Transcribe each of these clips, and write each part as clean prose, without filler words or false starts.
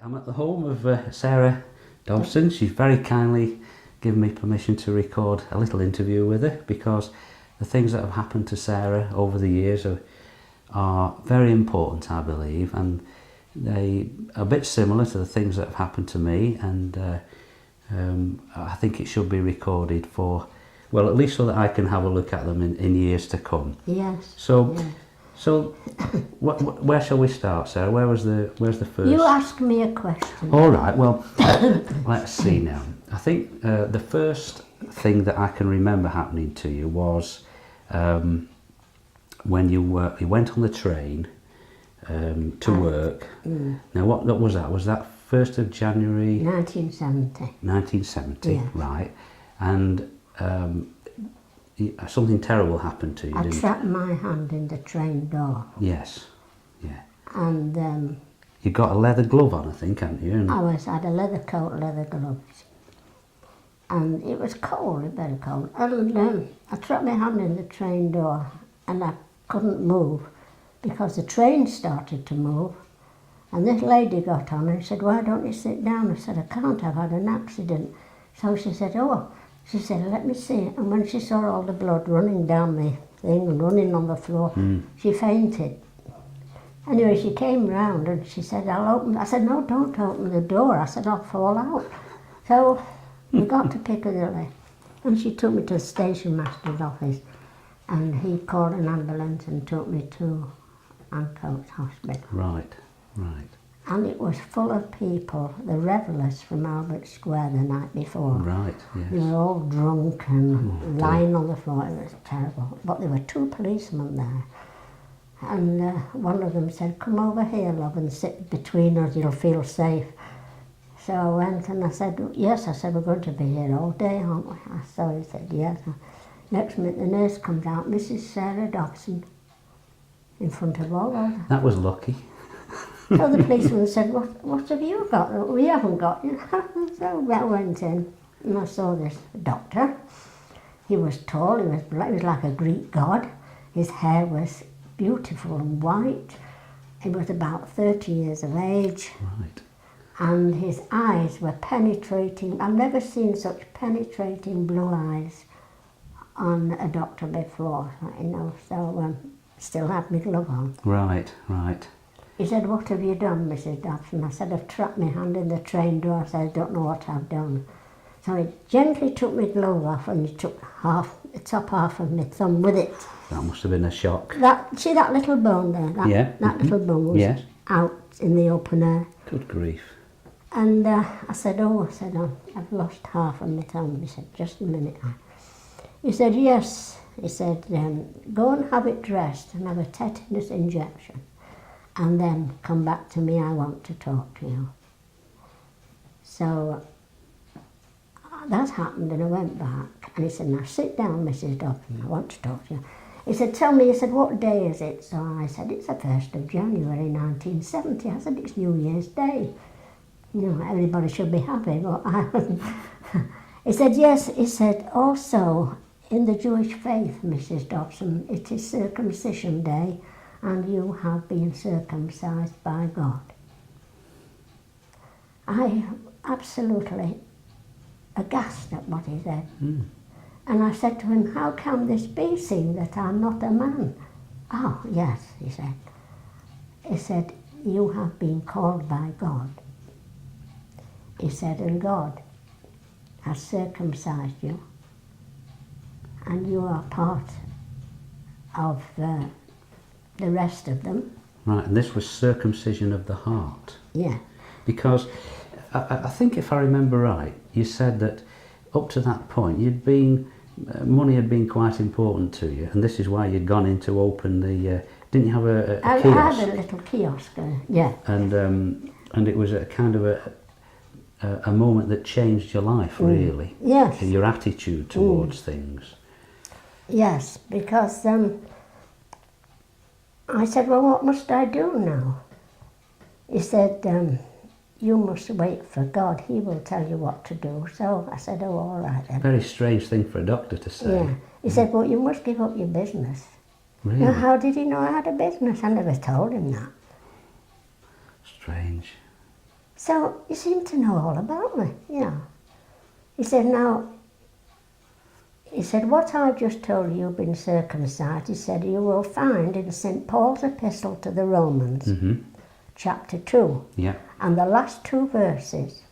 I'm at the home of Sarah Dobson. She's very kindly given me permission to record a little interview with her because the things that have happened to Sarah over the years are very important, I believe, and they are a bit similar to the things that have happened to me, and I think it should be recorded for, well, at least so that I can have a look at them in years to come. Yes. So, yes. so where shall we start, Sarah? Where's the first? You ask me a question. All right. Well, let's see now. I think the first thing that I can remember happening to you was when you went on the train to work. Now, what was that? Was that 1st of January? 1970. 1970, Yes. right. And something terrible happened to you, I didn't it? trapped my hand in the train door. Yes, yeah. And You got a leather glove on, I think, hadn't you? And I had a leather coat, leather gloves. And it was cold, very cold. And I trapped my hand in the train door and I couldn't move because the train started to move. And this lady got on and said, "Why don't you sit down?" I said, "I can't, I've had an accident." So she said, she said, "Let me see." And when she saw all the blood running down my thing and running on the floor, she fainted. Anyway, she came round and she said, "I'll open." I said, "No, don't open the door." I said, "I'll fall out." So we got to Piccadilly and she took me to the station master's office and he called an ambulance and took me to Ancoats Hospital. Right, right. And it was full of people, the revellers from Albert Square the night before. Right, yes. They were all drunk and lying on the floor. It was terrible. But there were 2 policemen there. And one of them said, "Come over here, love, and sit between us, you'll feel safe." So I went and I said, "Yes." I said, "We're going to be here all day, aren't we?" So he said, "Yes." Next minute the nurse comes out, "Mrs. Sarah Dobson," in front of all of them. That was lucky. So the policeman said, what have you got that we haven't got?" So I went in and I saw this doctor. He was tall, he was black, he was like a Greek god. His hair was beautiful and white. He was about 30 years of age. Right. And his eyes were penetrating. I've never seen such penetrating blue eyes on a doctor before, you know. So still had my glove on. Right, right. He said, "What have you done, Mrs. Dobson?" I said, "I've trapped my hand in the train door." I said, "I don't know what I've done." So he gently took my glove off and he took the top half of my thumb with it. That must have been a shock. See that little bone there? That little bone was out in the open air. Good grief. And I said, "I've lost half of my thumb." He said, "Just a minute." He said, "Yes." He said, "Go and have it dressed and have a tetanus injection. And then come back to me, I want to talk to you." So that happened and I went back and he said, "Now sit down, Mrs. Dobson, I want to talk to you." He said, "Tell me," he said, "what day is it?" So I said, "It's the 1st of January 1970. I said, "It's New Year's Day. You know, everybody should be happy." But he said, "Yes." He said, "Also, in the Jewish faith, Mrs. Dobson, it is circumcision day and you have been circumcised by God." I absolutely aghast at what he said. And I said to him, "How can this be, seeing that I'm not a man?" "Oh, yes," he said. He said, "You have been called by God." He said, "And God has circumcised you and you are part of the rest of them." Right, and this was circumcision of the heart. Yeah. Because I think if I remember right, you said that up to that point money had been quite important to you, and this is why you'd gone in to open the. Didn't you have a kiosk? I had a little kiosk, yeah. And it was a kind of a moment that changed your life, really. Yes. Your attitude towards things. Yes, because I said, "Well, what must I do now?" He said, "You must wait for God. He will tell you what to do." So I said, "Oh, all right then." Very strange thing for a doctor to say. Yeah. He said, "Well, you must give up your business." Really? Now, how did he know I had a business? I never told him that. Strange. So he seemed to know all about me, you know. He said, now, he said, what I've just told you, you've been circumcised, he said, you will find in St. Paul's epistle to the Romans, chapter 2, Yeah. and the last 2 verses,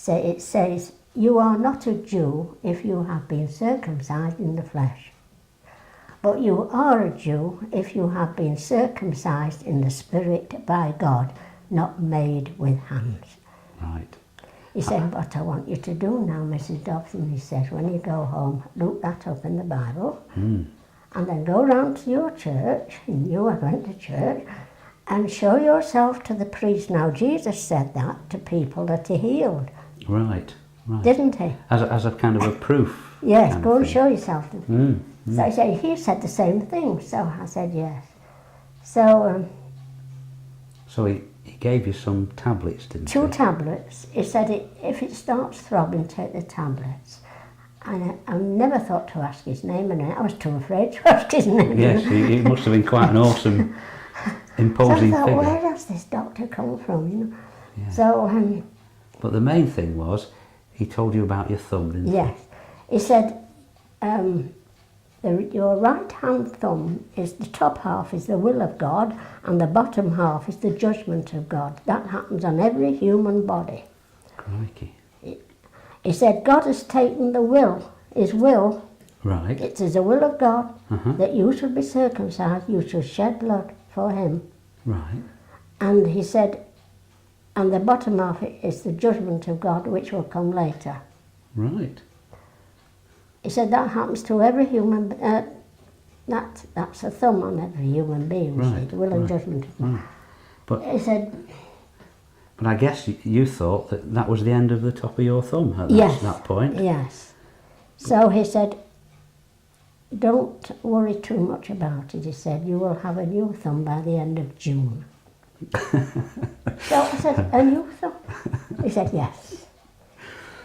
it says, you are not a Jew if you have been circumcised in the flesh, but you are a Jew if you have been circumcised in the spirit by God, not made with hands. Right. He said, what I want you to do now, Mrs. Dobson, he says, when you go home, look that up in the Bible, and then go round to your church, he knew I went to church, and show yourself to the priest. Now, Jesus said that to people that he healed, Right. Right. didn't he? As a kind of a proof. Yes, kind go of and thing. show yourself. So I said, he said the same thing, so I said yes. So So he gave you some tablets, didn't he? 2 tablets. He said, if it starts throbbing, take the tablets. And I never thought to ask his name, and I was too afraid to ask his name. Yes, he must have been quite an awesome, So imposing I thought, figure. where does this doctor come from, you know? Yeah. So, But the main thing was, he told you about your thumb, didn't yes. He said, your right hand thumb is the top half is the will of God, and the bottom half is the judgment of God. That happens on every human body. he? Crikey. He said, God has taken the will, his will. Right. It is the will of God that you should be circumcised, you should shed blood for him. Right. And he said, and the bottom half is the judgment of God, which will come later. Right. He said that happens to every human, that's a thumb on every human being, you see, Right, the will and right, judgment of God. right. But He said, but I guess you thought that was the end of the top of your thumb at yes, that point. yes. So he said, don't worry too much about it. He said, you will have a new thumb by the end of June. So I said, a new thumb? He said, yes.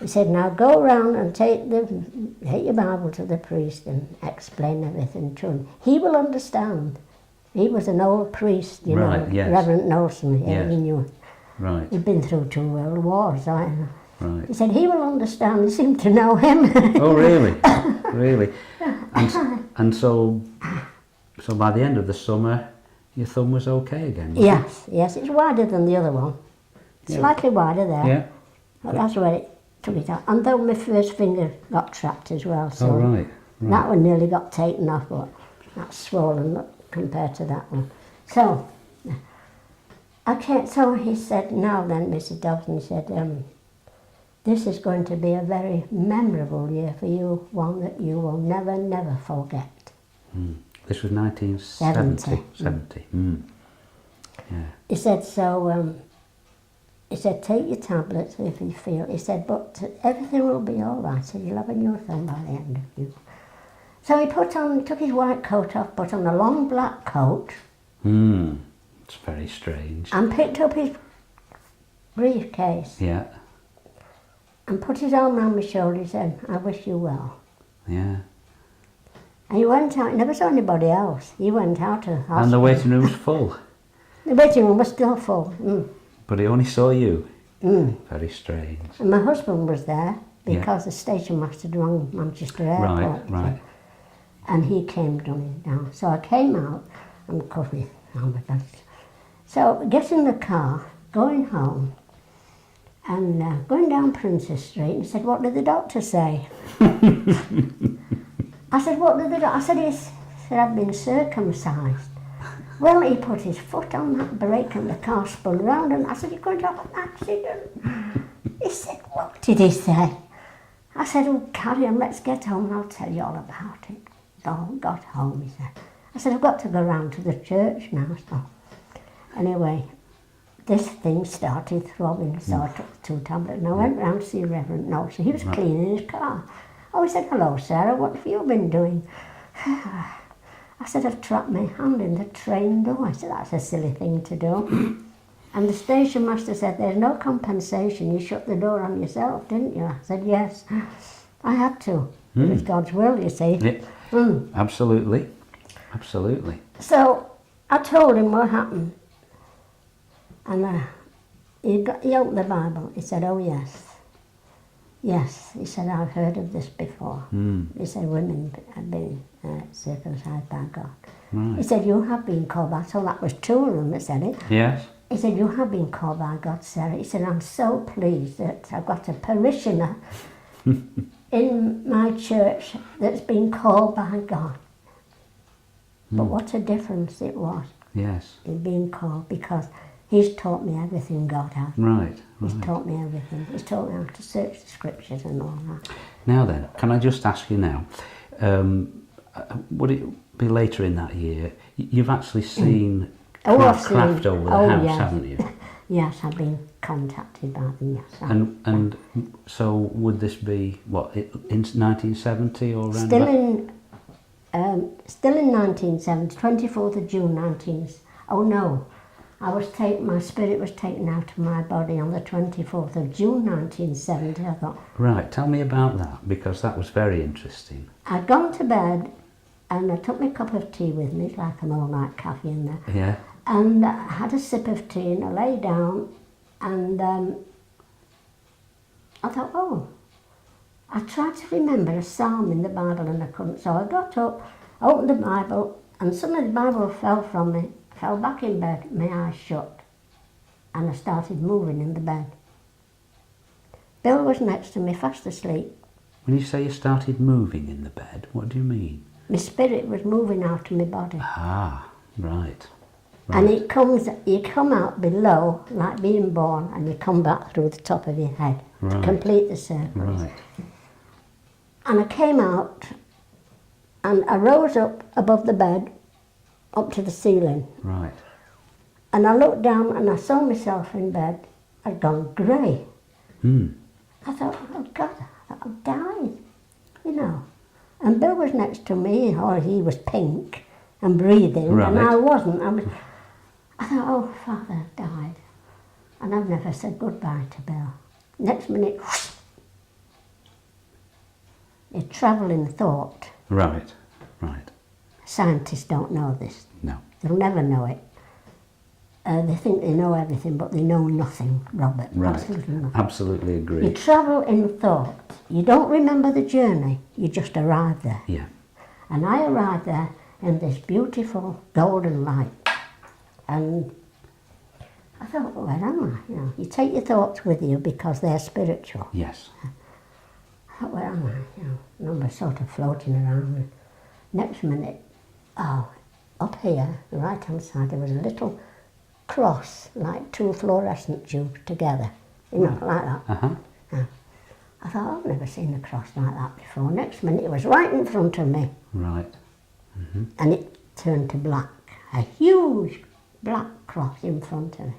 He said, now go round and take your Bible to the priest and explain everything to him. He will understand. He was an old priest, you Right, know, yes. Reverend Nelson here, Yes. he knew. Right. He'd been through 2 world wars. He Right. said, he will understand. He seemed to know him. Oh, really? Really? And so by the end of the summer, your thumb was okay again, wasn't Yes, yes, it's wider than the other one. Yeah. Slightly wider there. it? Yeah. But that's where it took it out. And then my first finger got trapped as well. So Oh, right. Right. that one nearly got taken off, but that's swollen compared to that one. So, okay, so he said, now then, Mrs. Dobson, he said, this is going to be a very memorable year for you, one that you will never, never forget. This was 1970. 70. Yeah. He said, so, he said, take your tablets if you feel. He said, but everything will be all right. He said, you'll have a new thumb by the end of you. So he took his white coat off, put on a long black coat, It's very strange. and picked up his briefcase Yeah. and put his arm around my shoulder. He said, I wish you well. Yeah. And he went out, he never saw anybody else. He went out to the hospital. And the waiting room was full, The waiting room was still full. but he only saw you. Mm. Very strange. And my husband was there Yeah. because the station master had rung Manchester Airport. Right. And he came running down. So I came out and cut me on my back. So get in the car, going home, and going down Princess Street, and said, what did the doctor say? I said, what did the doctor? I said, he said, I've been circumcised. Well, he put his foot on that brake and the car spun round, and I said, you're going to have an accident. He said, what did he say? I said, oh, carry on, let's get home and I'll tell you all about it. Got home, he said. I said, I've got to go round to the church now. So anyway, this thing started throbbing, so I took 2 tablets and I went round to see Reverend Nelson. He was cleaning his car. Oh, he said, hello, Sarah, what have you been doing? I said, I've trapped my hand in the train door. I said, that's a silly thing to do. And the station master said, there's no compensation. You shut the door on yourself, didn't you? I said, yes, I had to. It was God's will, you see. Yeah. Absolutely. Absolutely. So I told him what happened. And he opened the Bible. He said, oh, yes. Yes, he said, I've heard of this before. He said, women have been circumcised by God. Right. He said, you have been called by, so that was two of them that said it. Yes. He said, you have been called by God, Sarah. He said, I'm so pleased that I've got a parishioner in my church that's been called by God. But what a difference it was Yes. in being called, because he's taught me everything God has. Right. He's Right. taught me everything. He's taught me how to search the scriptures and all that. Now then, can I just ask you now, would it be later in that year, you've actually seen I've craft seen- over the house, haven't you? Yes, I've been contacted by them, yes. And so would this be, what, in 1970 or around Still about? still in 1970, 24th of June 19... Oh no, my spirit was taken out of my body on the 24th of June 1970. I thought, Right, tell me about that, because that was very interesting. I'd gone to bed and I took my cup of tea with me, it's like an all-night coffee in there. Yeah. And I had a sip of tea and I lay down and I thought, oh, I tried to remember a psalm in the Bible and I couldn't. So I got up, opened the Bible, and suddenly the Bible fell from me, fell back in bed, my eyes shut, and I started moving in the bed. Bill was next to me, fast asleep. When you say you started moving in the bed, what do you mean? My spirit was moving out of my body. Ah, right. And you come out below, like being born, and you come back through the top of your head to Right. complete the circle. Right. And I came out, and I rose up above the bed, up to the ceiling. Right. And I looked down and I saw myself in bed. I'd gone grey. I thought, oh God, I've died, you know. And Bill was next to me, or he was pink and breathing, Right. and I wasn't. I thought, oh, Father, I've died. And I've never said goodbye to Bill. Next minute, whoosh, you travel in thought. Right. Right. Scientists don't know this. No. They'll never know it. They think they know everything, but they know nothing, Robert. Right. Absolutely nothing. Absolutely You agree. travel in thought. You don't remember the journey, you just arrive there. Yeah. And I arrived there in this beautiful golden light. And I thought, well, where am I? You know, you take your thoughts with you because they're spiritual. Yes. I thought, where am I? You know, and I'm sort of floating around. And next minute, oh, up here, the right-hand side, there was a little cross, like two fluorescent tubes together. You know, like that. Uh-huh. Yeah. I thought, I've never seen a cross like that before. Next minute, it was right in front of me. Right. And it turned to black. A huge black cross in front of me.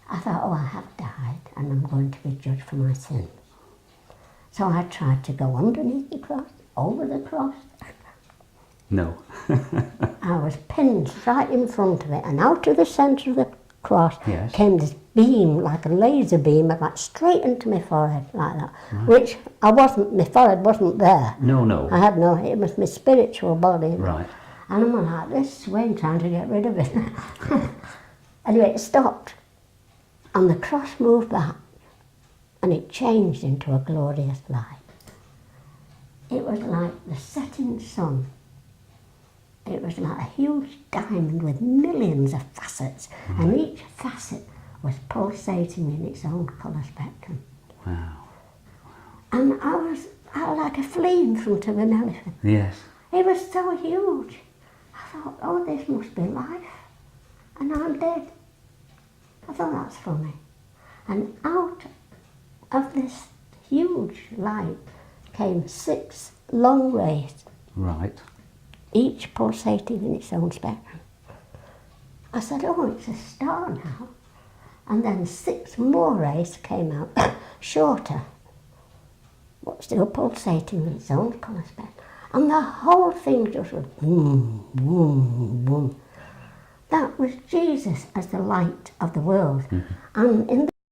I thought, oh, I have died and I'm going to be judged for my sins. So I tried to go underneath the cross, over the cross. No. I was pinned right in front of it, and out of the centre of the cross Yes. came this beam, like a laser beam, like straight into my forehead, like that. Which my forehead wasn't there. No, no. I had no, it was my spiritual body. Right. And I'm like this, swaying, trying to get rid of it. Anyway, it stopped. And the cross moved back. And it changed into a glorious light. It was like the setting sun. It was like a huge diamond with millions of facets. And each facet was pulsating in its own colour spectrum. Wow. And I was like a flea in front of an elephant. Yes. It was so huge. I thought, oh, this must be life. And I'm dead. I thought, that's funny. And out of this huge light came 6 long rays, Right. each pulsating in its own spectrum. I said, oh, it's a star now. And then 6 more rays came out, shorter, but still pulsating in its own colour spectrum. And the whole thing just went boom, boom, boom. That was Jesus as the light of the world. And in